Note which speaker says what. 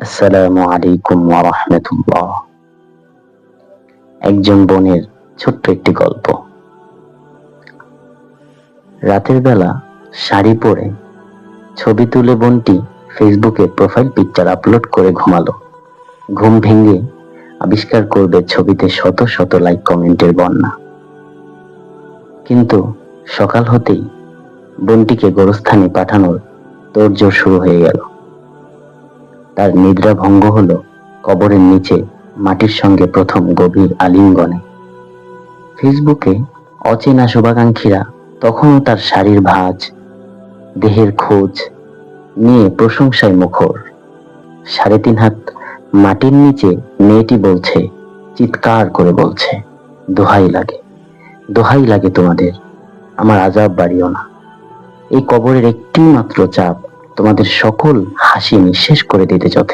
Speaker 1: আসসালামু আলাইকুম ওয়া রাহমাতুল্লাহ। একজন বোনের ছোট্ট একটি গল্প। রাতের বেলা শাড়ি পরে ছবি তুলে বোনটি ফেসবুকে প্রোফাইল পিকচার আপলোড করে ঘুমালো। ঘুম ভেঙে আবিষ্কার করবে ছবিতে শত শত লাইক কমেন্টের বন্যা। কিন্তু সকাল হতেই বোনটিকে গোরস্থানে পাঠানোর তোড়জোড় শুরু হয়ে গেল। তার নিদ্রা ভঙ্গ হলো কবরের নিচে মাটির সঙ্গে প্রথম গভীর আলিঙ্গনে। ফেসবুকে অচেনা শুভাকাঙ্ক্ষীরা তখনও তার শাড়ির ভাঁজ, দেহের খোঁজ নিয়ে প্রশংসায় মুখর। 3.5 হাত মাটির নিচে মেয়েটি বলছে, চিৎকার করে বলছে, দোহাই লাগে, দোহাই লাগে তোমাদের, আমার আযাব বাড়িও না। এই কবরের একটি মাত্র চাপ তোমাদের সকল হাসি নিঃশেষ করে দিতে যথেষ্ট।